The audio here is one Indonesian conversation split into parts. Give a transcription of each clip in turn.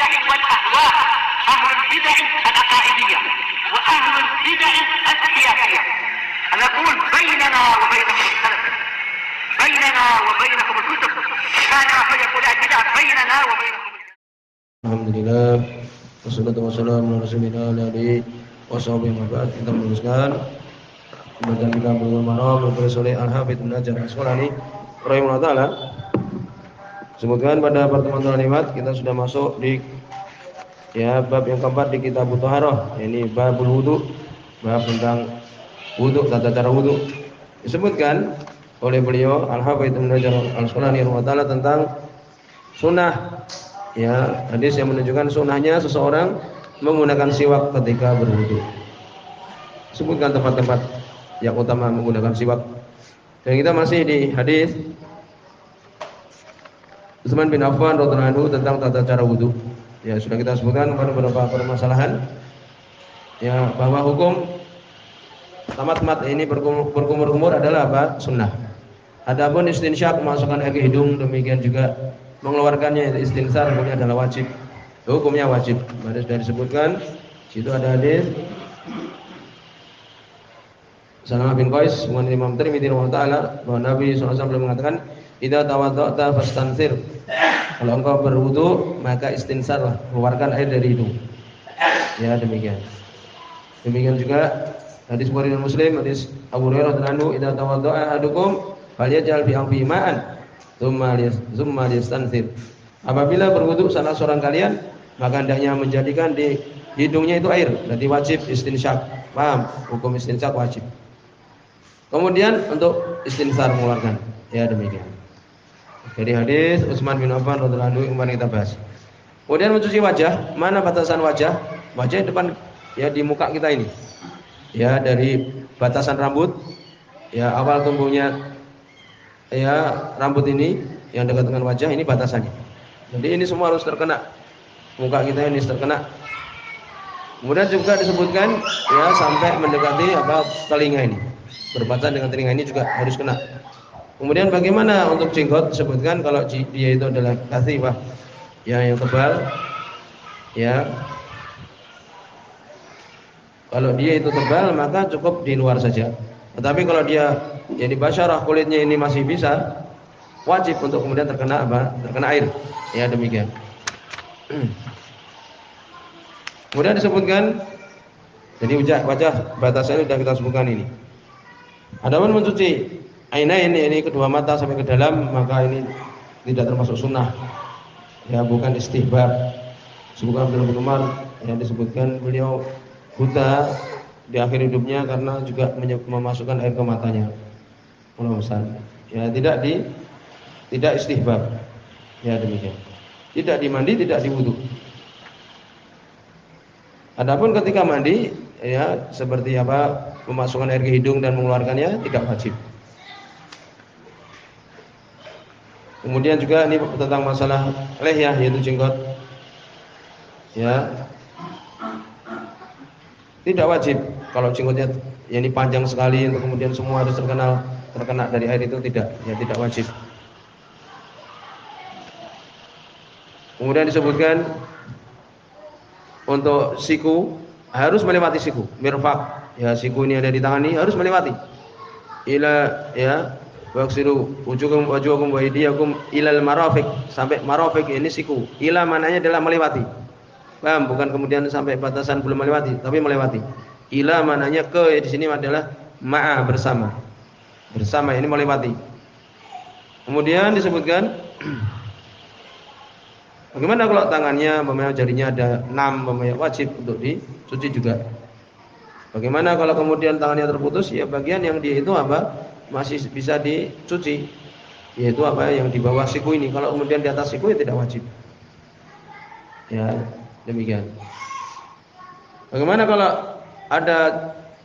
البدع والأهواء، أهل البدع العقائدية وأهل البدع السياسية. نقول بيننا وبينكم السلف، بيننا وبينكم الكتب، كان فيقول البدع بيننا وبينكم. Alhamdulillah, wassalatu wassalamu ala rasulillah alaihi washabihi wa ba'd. Kita meneruskan pembacaan kitab Bulughul Maram oleh Al-Hafidz Ibnu Hajar Al-Asqalani rahimahullah taala. Sebutkan pada pertemuan lewat kita sudah masuk di bab yang keempat di kitab Thaharah, yakni babul wudu, bab tentang wudu, tata cara wudu. Disebutkan oleh beliau Al-Hafidz Ibnu Hajar Al-Asqalani rahimahullah taala tentang sunnah, hadis yang menunjukkan sunnahnya seseorang menggunakan siwak ketika berwudu. Sebutkan tempat-tempat yang utama menggunakan siwak. Dan kita masih di hadis Utsman bin Affan radhiyallahu anhu tentang tata cara wudu. Sudah kita sebutkan pada beberapa permasalahan. Bahwa hukum tamat ini berkumur-kumur adalah apa? Sunnah. Adapun istinsyak, memasukkan air ke hidung, demikian juga mengeluarkannya istinsar, hukumnya adalah wajib. Hukumnya wajib. Ada sudah disebutkan. Situ ada hadis Salamah bin Qais dengan Imam Tirmidzi rahimahullah taala bahwa Nabi SAW mengatakan, "Idza tawadda'ta fastansir." Kalau engkau berwudu, maka istinsarlah, keluarkan air dari hidung. Demikian. Demikian juga hadis Bukhari dan Muslim, hadis Abu Hurairah radhiyallahu anhu, "Idza tawadda'a ahadukum falyaj'al fi anfihi ma'an, tsumma yastansir." Apabila berwudu salah seorang kalian, maka hendaknya menjadikan di hidungnya itu air. Berarti wajib istinsyak. Paham? Hukum istinsyak wajib. Kemudian untuk istinsar mengeluarkan. Demikian. Jadi hadis Utsman bin Affan radhiyallahu anhu yang kemarin kita bahas. Kemudian mencuci wajah, mana batasan wajah? Wajah di depan di muka kita ini. Dari batasan rambut, awal tumbuhnya rambut ini yang dekat dengan wajah ini batasannya. Jadi ini semua harus terkena. Muka kita ini terkena. Kemudian juga disebutkan sampai mendekati telinga ini. Berbatasan dengan telinga ini juga harus kena. Kemudian bagaimana untuk jenggot? Disebutkan kalau dia itu adalah kathifah, yang tebal, kalau dia itu tebal maka cukup di luar saja. Tetapi kalau dia jadi basyarah, kulitnya ini masih bisa, wajib untuk kemudian terkena terkena air. Demikian. Kemudian disebutkan jadi wajah batasannya sudah kita sebutkan ini. Adapun mencuci ainain, ini kedua mata sampai ke dalam, maka ini tidak termasuk sunnah. Bukan istihbab. Sebutkan Abdullah bin Umar yang disebutkan beliau buta di akhir hidupnya karena juga memasukkan air ke matanya. Tidak istihbab. Demikian. Tidak dimandi, tidak diwudu. Adapun ketika mandi, seperti memasukkan air ke hidung dan mengeluarkannya tidak wajib. Kemudian juga ini tentang masalah lihyah, yaitu jenggot. Tidak wajib kalau jenggotnya ini panjang sekali untuk kemudian semua harus terkena dari air itu tidak wajib. Kemudian disebutkan untuk siku harus melewati siku, mirfaq. Siku ini ada di tangan ini harus melewati. Waksiru wujuhakum wa aydiyakum ilal marafiq, sampai marafiq ini siku. Ila mananya adalah melewati. Paham? Bukan kemudian sampai batasan belum melewati, tapi melewati. Ila mananya ke di sini adalah ma'a, bersama. Bersama ini melewati. Kemudian disebutkan bagaimana kalau tangannya, jarinya ada 6, wajib untuk dicuci juga. Bagaimana kalau kemudian tangannya terputus? Bagian yang dia itu masih bisa dicuci, yaitu yang di bawah siku ini. Kalau kemudian di atas siku tidak wajib. Demikian. Bagaimana kalau ada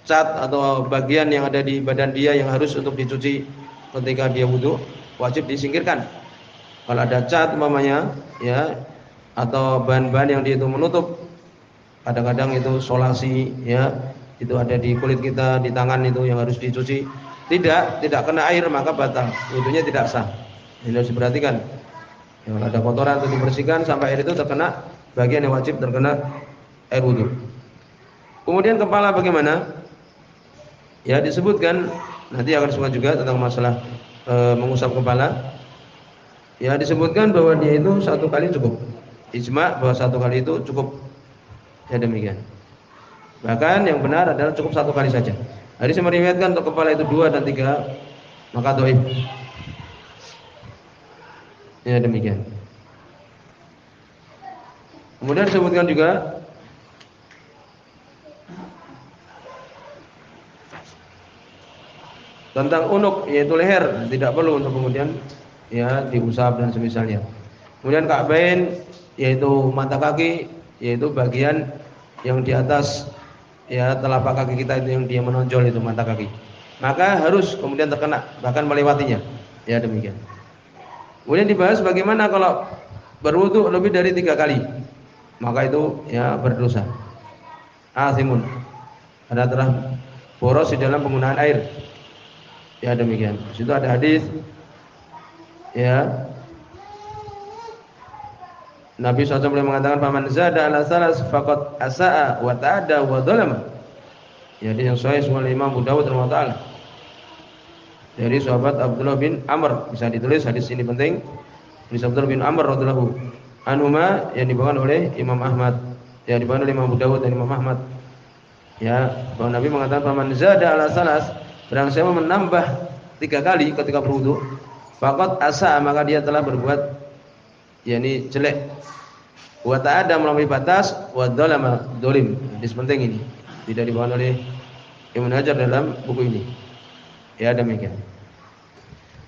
cat atau bagian yang ada di badan dia yang harus untuk dicuci ketika dia wudu? Wajib disingkirkan. Kalau ada cat atau bahan-bahan yang dia itu menutup, kadang-kadang itu solasi, itu ada di kulit kita, di tangan itu yang harus dicuci. Tidak kena air maka batal, wudunya tidak sah. Ini harus diperhatikan. Ada kotoran untuk dibersihkan sampai air itu terkena, bagian yang wajib terkena air wudu. Kemudian kepala bagaimana? Ya disebutkan nanti akan semua juga tentang masalah mengusap kepala. Ya disebutkan bahwa dia itu satu kali cukup. Ijma bahwa satu kali itu cukup. Ya demikian. Bahkan yang benar adalah cukup satu kali saja. Hadis yang meriwayatkan untuk kepala itu 2 dan 3 maka dhaif. Ya demikian. Kemudian disebutkan juga tentang unuk yaitu leher, tidak perlu untuk kemudian ya diusap dan semisalnya. Kemudian ka'bain yaitu mata kaki, yaitu bagian yang di atas ya telapak kaki kita itu yang dia menonjol itu mata kaki. Maka harus kemudian terkena bahkan melewatinya. Ya demikian. Kemudian dibahas bagaimana kalau berwudu lebih dari 3 kali. Maka itu ya berdosa. Asimun. Karena telah boros di dalam penggunaan air. Ya demikian. Di situ ada hadis ya Nabi SAW mengatakan faman zada ala salas faqad asaa wa ta'adda wa dzalama. Jadi yang sahih oleh Imam Abu Dawud rahimahullah. Dari sahabat Abdullah bin Amr, bisa ditulis hadis ini penting. Hadis Abdullah bin Amr radhiyallahu anhuma yang dibawakan oleh Imam Ahmad, yang dibawakan oleh Imam Abu Dawud dan Imam Ahmad. Ya, bahwa Nabi mengatakan faman zada ala salas, barang siapa menambah 3 kali ketika berwudu, faqad asa maka dia telah berbuat yakni jelek. Wa ta'adda melampaui batas, wa dzalama dzalim. Hadis penting ini. Tidak dibawakan oleh Ibnu Hajar dalam buku ini. Ya demikian.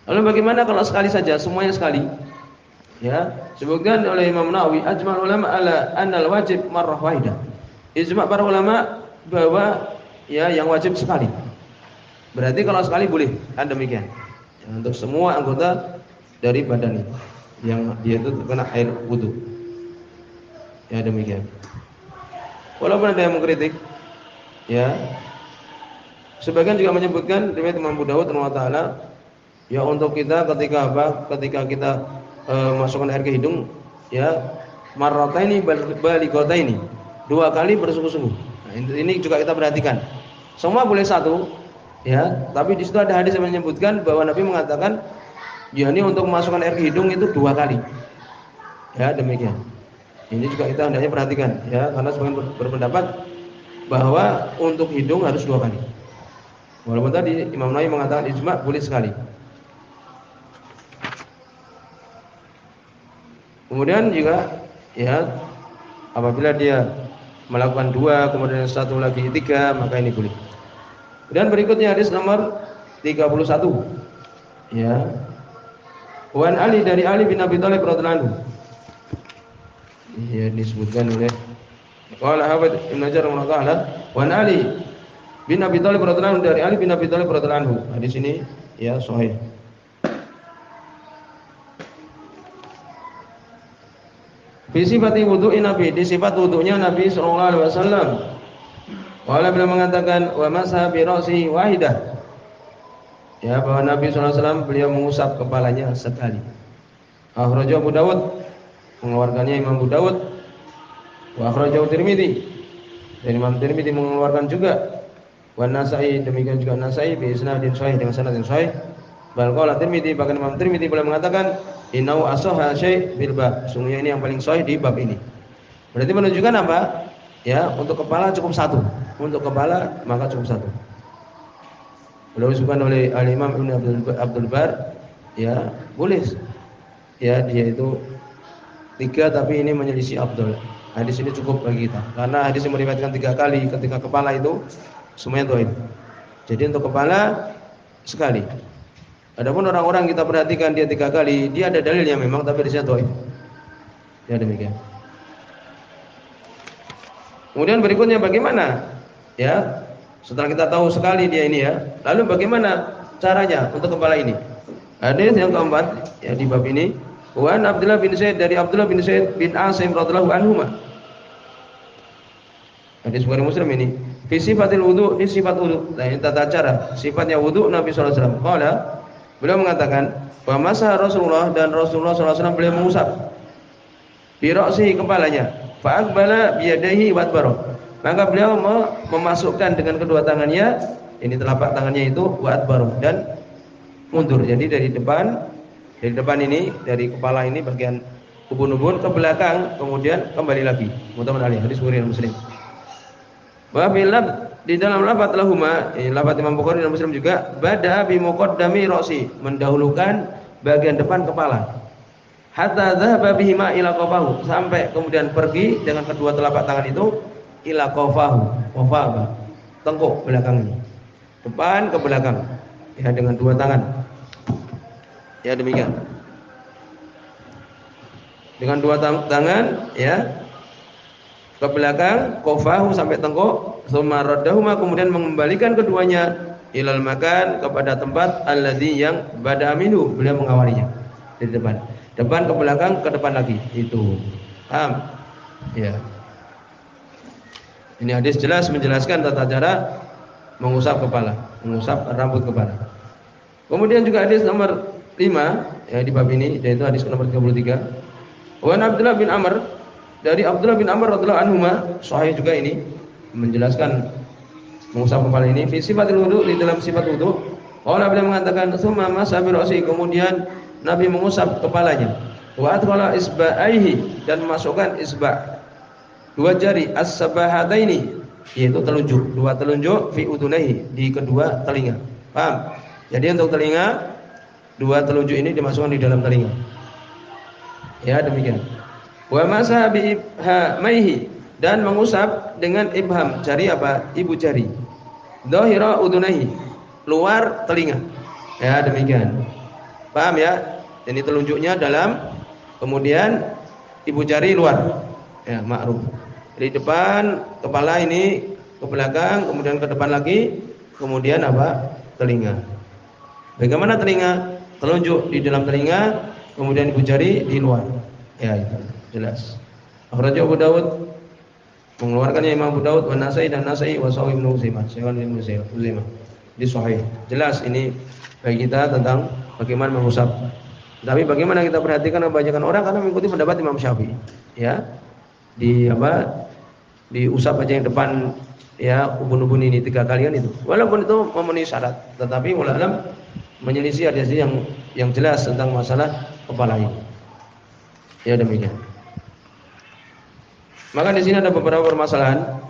Lalu bagaimana kalau sekali saja, semuanya sekali? Ya, disebutkan oleh Imam Nawawi, ajma' ulama ala annal wajib marrah wahidah. Ijma' para ulama bahwa ya yang wajib sekali. Berarti kalau sekali boleh, kan demikian. Ya, untuk semua anggota dari badan ini yang dia itu terkena air wudu. Ya demikian. Walaupun ada yang mengkritik, ya, sebagian juga menyebutkan riwayat Imam Abu Dawud rahimahullah, ya untuk kita ketika apa? Ketika kita masukkan air ke hidung, ya marrataini balighatain, 2 kali bersungguh-sungguh. Nah, ini juga kita perhatikan. Semua boleh satu, ya, tapi di situ ada hadis yang menyebutkan bahwa Nabi mengatakan, ya ini untuk memasukkan air ke hidung itu 2 kali. Ya demikian. Ini juga kita hendaknya perhatikan, ya, karena sebagian berpendapat bahwa untuk hidung harus 2 kali. Walaupun tadi Imam Nawawi mengatakan ijma' boleh sekali. Kemudian juga ya apabila dia melakukan 2 kemudian 1 lagi 3 maka ini boleh. Dan berikutnya hadis nomor 31. Ya. Wan Ali dari Ali bin Abi Thalib radhiyallahu anhu. Ya disebutkan oleh qala Hafidz Ibnu Hajar rahimahullah, wan Ali bin Abi Thalib radhiyallahu anhu dari Ali bin Abi Thalib radhiyallahu anhu. Hadis ini ya sahih. Fi sifati wudu'in Nabi, di sifat wudu'nya Nabi sallallahu alaihi wasallam. Wala beliau mengatakan wa masah bi ra'si wahidah. Ya, bahwa Nabi sallallahu alaihi wasallam beliau mengusap kepalanya sekali. Akhrajahu Abu Dawud, mengeluarkannya Imam Abu Dawud. Wa akhrajahu Tirmidzi, dan Imam Tirmidzi mengeluarkan juga. Wa Nasa'i, demikian juga Nasa'i bi isnadin sahih, dengan sanad yang sahih. Bal qala Tirmidzi, bahkan Imam Tirmidzi beliau mengatakan inau asahha syai' bil bab. Sungguhnya ini yang paling sahih di bab ini. Berarti menunjukkan apa? Ya, untuk kepala cukup 1. Untuk kepala maka cukup 1. Beliau disebutkan oleh Al-Imam Ibnu Abdul Bar, ya, boleh. Ya, dia itu 3 tapi ini menyelisih Abdul. Hadis ini cukup bagi kita. Karena hadis yang meriwayatkan 3 kali ketika kepala itu semuanya dhaif. Jadi untuk kepala sekali. Adapun orang-orang kita perhatikan dia 3 kali, dia ada dalilnya memang tapi hadisnya dhaif. Ya demikian. Kemudian berikutnya bagaimana? Ya, setelah kita tahu sekali dia ini ya, lalu bagaimana caranya untuk kepala ini? Hadis yang keempat ya di bab ini, wa Abdullah bin Zaid dari Abdullah bin Zaid bin Asim radhiyallahu anhuma. Hadis Bukhari Muslim ini. Fi sifatil wudu, ini sifat wudu. Nah, ini tata cara sifatnya wudu Nabi sallallahu alaihi wasallam. Qala, beliau mengatakan, wa masa Rasulullah, dan Rasulullah sallallahu alaihi wasallam beliau mengusap bi ra'sihi, kepalanya. Fa aqbala biyadaihi wa adbara. Maka beliau memasukkan dengan kedua tangannya, ini telapak tangannya itu wa adbara, dan mundur. Jadi dari depan ini, dari kepala ini bagian ubun-ubun ke belakang, kemudian kembali lagi. Muttafaqun alaih, hadis Bukhari dan Muslim. Wa di dalam lafaz lahuma, ini lafaz Imam Bukhari dan Muslim juga, bada bi muqaddami ra'si, mendahulukan bagian depan kepala. Hatta dhahaba bihima ila qafahu, sampai kemudian pergi dengan kedua telapak tangan itu ila qafahu. Qafa apa? Tengkuk belakangnya. Depan ke belakang. Ya, dengan dua tangan. Ya, demikian. Dengan dua tangan, ya, ke belakang, qafahu sampai tengkuk, tsumma raddahuma, kemudian mengembalikan keduanya ilal makan, kepada tempat alladzi yang bada minhu, beliau mengawalinya dari depan ke belakang, ke depan lagi, itu paham ya. Ini hadis jelas menjelaskan tata cara mengusap kepala, mengusap rambut kepala. Kemudian juga hadis nomor 5 ya di bab ini, yaitu hadis nomor 33. Wa Abdullah bin Amr, dari Abdullah bin Amr radhiyallahu anhuma, sahih juga ini menjelaskan mengusap kepala ini fi sifatil wudu, di dalam sifat wudu. Allah beliau mengatakan summa masa bi ra'si, kemudian Nabi mengusap kepalanya. Wa adkhala isba'aihi, dan memasukkan isba', dua jari, as-sabahataini, yaitu telunjuk, dua telunjuk, fi udunaihi, di kedua telinga. Paham? Jadi untuk telinga, dua telunjuk ini dimasukkan di dalam telinga. Ya, demikian. Wa masa bi ibhamaihi, dan mengusap dengan ibham, jari apa? Ibu jari. Dhahira udunaihi, luar telinga. Ya, demikian. Paham ya? Ini telunjuknya dalam, kemudian ibu jari luar. Ya, ma'ruf. Dari depan kepala ini ke belakang, kemudian ke depan lagi, kemudian apa? Telinga. Bagaimana telinga? Telunjuk di dalam telinga, kemudian ibu jari di luar. Ya, itu jelas. Akhrajahu Abu Dawud, mengeluarkannya Imam Abu Dawud, wa Nasai, dan Nasai, wa Sahih Ibnu Uzaimah, di sahih. Jelas ini bagi kita tentang bagaimana mengusap. Tapi bagaimana kita perhatikan kebanyakan orang karena mengikuti pendapat Imam Syafi'i, ya. Diusap aja yang depan, ya, ubun-ubun ini 3 kalian itu. Walaupun itu memenuhi syarat, tetapi wallahu alam menyelisih hadis yang jelas tentang masalah kepala ini. Ya, demikian. Maka di sini ada beberapa permasalahan.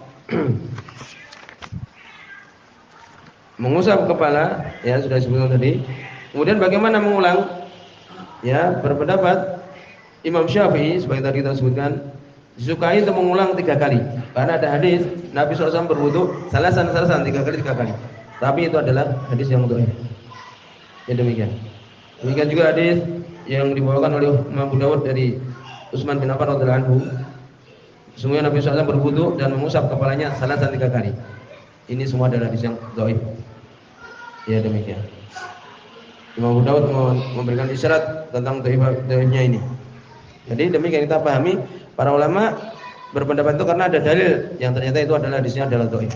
Mengusap kepala, ya, sudah disebutkan tadi. Kemudian bagaimana mengulang? Ya, berpendapat Imam Syafi'i sebagai tadi kita sebutkan, disukai untuk mengulang 3 kali. Karena ada hadis Nabi SAW berwudu salasan 3 kali. Tapi itu adalah hadis yang dhaif. Ya, demikian. Demikian juga hadis yang dibawakan oleh Imam Abu Dawud dari Utsman bin Affan radhiyallahu anhu. Sesungguhnya Nabi SAW berwudu dan mengusap kepalanya salasan 3 kali. Ini semua adalah hadis yang dhaif. Ya, demikian. Imam Abu Dawud memberikan isyarat tentang dhaifnya ini. Jadi demikian kita pahami, para ulama berpendapat itu karena ada dalil yang ternyata itu adalah hadisnya adalah dhaif.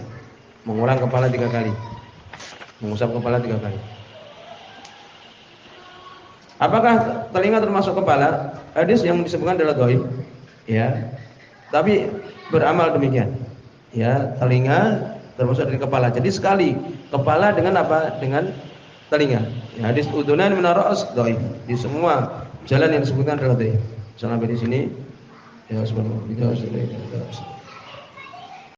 Mengulang kepala 3 kali. Mengusap kepala 3 kali. Apakah telinga termasuk kepala? Hadis yang disebutkan adalah dhaif, ya. Tapi beramal demikian. Ya, telinga termasuk dari kepala. Jadi sekali kepala dengan apa? Dengan telinga. Ya, hadis udunan min ar-ra's dhaif. Di semua jalan yang disebutkan adalah dhaif. Sampai di sini. Ya, subhanallah.